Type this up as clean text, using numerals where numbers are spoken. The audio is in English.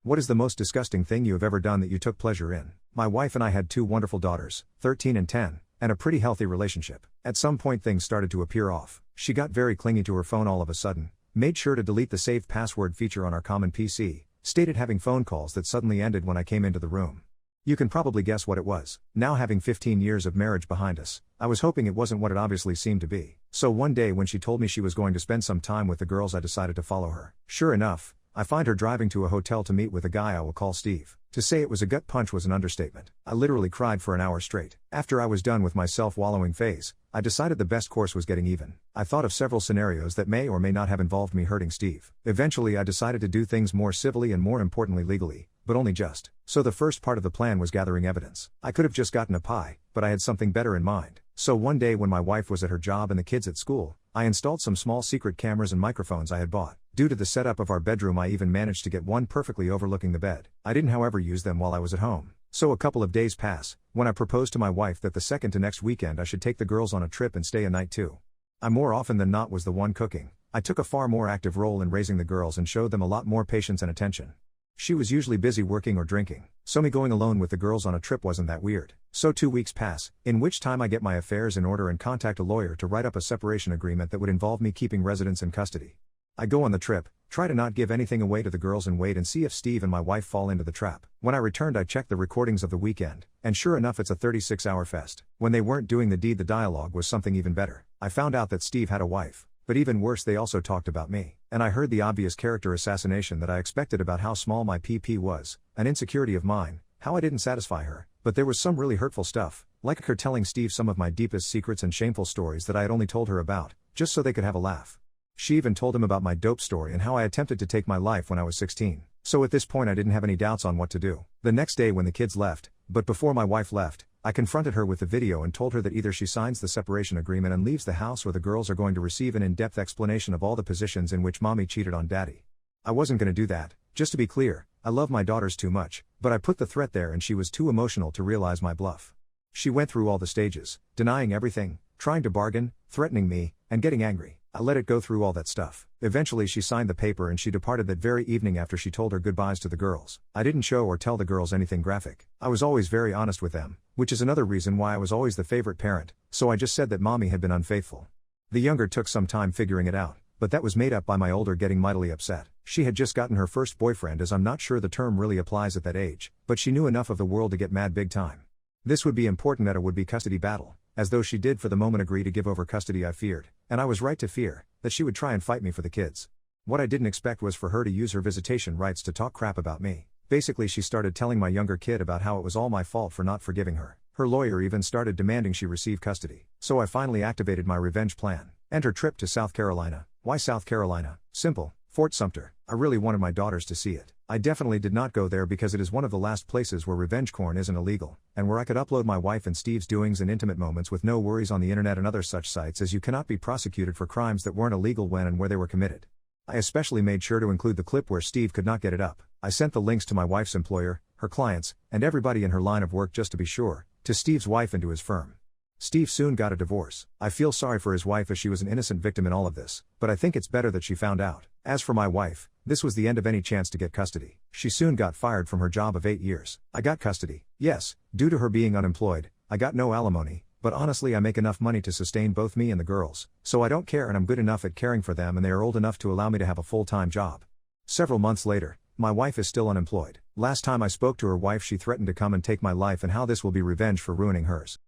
What is the most disgusting thing you have ever done that you took pleasure in? My wife and I had two wonderful daughters, 13 and 10, and a pretty healthy relationship. At some point things started to appear off. She got very clingy to her phone all of a sudden, made sure to delete the saved password feature on our common PC, stated having phone calls that suddenly ended when I came into the room. You can probably guess what it was. Now having 15 years of marriage behind us, I was hoping it wasn't what it obviously seemed to be. So one day when she told me she was going to spend some time with the girls, I decided to follow her. Sure enough, I find her driving to a hotel to meet with a guy I will call Steve. To say it was a gut punch was an understatement. I literally cried for an hour straight. After I was done with my self-wallowing phase, I decided the best course was getting even. I thought of several scenarios that may or may not have involved me hurting Steve. Eventually I decided to do things more civilly and more importantly legally, but only just. So the first part of the plan was gathering evidence. I could have just gotten a pie, but I had something better in mind. So one day when my wife was at her job and the kids at school, I installed some small secret cameras and microphones I had bought. Due to the setup of our bedroom, I even managed to get one perfectly overlooking the bed. I didn't however use them while I was at home. So a couple of days pass, when I proposed to my wife that the second to next weekend I should take the girls on a trip and stay a night too. I more often than not was the one cooking. I took a far more active role in raising the girls and showed them a lot more patience and attention. She was usually busy working or drinking, so me going alone with the girls on a trip wasn't that weird. So 2 weeks pass, in which time I get my affairs in order and contact a lawyer to write up a separation agreement that would involve me keeping residents in custody. I go on the trip, try to not give anything away to the girls and wait and see if Steve and my wife fall into the trap. When I returned I checked the recordings of the weekend, and sure enough it's a 36-hour fest. When they weren't doing the deed, the dialogue was something even better. I found out that Steve had a wife, but even worse, they also talked about me. And I heard the obvious character assassination that I expected about how small my PP was, an insecurity of mine, how I didn't satisfy her. But there was some really hurtful stuff, like her telling Steve some of my deepest secrets and shameful stories that I had only told her about, just so they could have a laugh. She even told him about my dope story and how I attempted to take my life when I was 16. So at this point I didn't have any doubts on what to do. The next day when the kids left, but before my wife left, I confronted her with the video and told her that either she signs the separation agreement and leaves the house, or the girls are going to receive an in-depth explanation of all the positions in which mommy cheated on daddy. I wasn't going to do that. Just to be clear, I love my daughters too much, but I put the threat there and she was too emotional to realize my bluff. She went through all the stages, denying everything, trying to bargain, threatening me, and getting angry. I let it go through all that stuff. Eventually she signed the paper and she departed that very evening after she told her goodbyes to the girls. I didn't show or tell the girls anything graphic. I was always very honest with them, which is another reason why I was always the favorite parent, so I just said that mommy had been unfaithful. The younger took some time figuring it out, but that was made up by my older getting mightily upset. She had just gotten her first boyfriend, as I'm not sure the term really applies at that age, but she knew enough of the world to get mad big time. This would be important at a would-be custody battle, as though she did for the moment agree to give over custody. I feared, and I was right to fear, that she would try and fight me for the kids. What I didn't expect was for her to use her visitation rights to talk crap about me. Basically she started telling my younger kid about how it was all my fault for not forgiving her. Her lawyer even started demanding she receive custody. So I finally activated my revenge plan. Enter trip to South Carolina. Why South Carolina? Simple. Fort Sumter. I really wanted my daughters to see it. I definitely did not go there because it is one of the last places where revenge porn isn't illegal, and where I could upload my wife and Steve's doings and intimate moments with no worries on the internet and other such sites, as you cannot be prosecuted for crimes that weren't illegal when and where they were committed. I especially made sure to include the clip where Steve could not get it up. I sent the links to my wife's employer, her clients, and everybody in her line of work just to be sure, to Steve's wife and to his firm. Steve soon got a divorce. I feel sorry for his wife as she was an innocent victim in all of this, but I think it's better that she found out. As for my wife, this was the end of any chance to get custody. She soon got fired from her job of 8 years. I got custody. Yes, due to her being unemployed, I got no alimony, but honestly I make enough money to sustain both me and the girls, so I don't care, and I'm good enough at caring for them and they are old enough to allow me to have a full-time job. Several months later, my wife is still unemployed. Last time I spoke to her wife she threatened to come and take my life and how this will be revenge for ruining hers.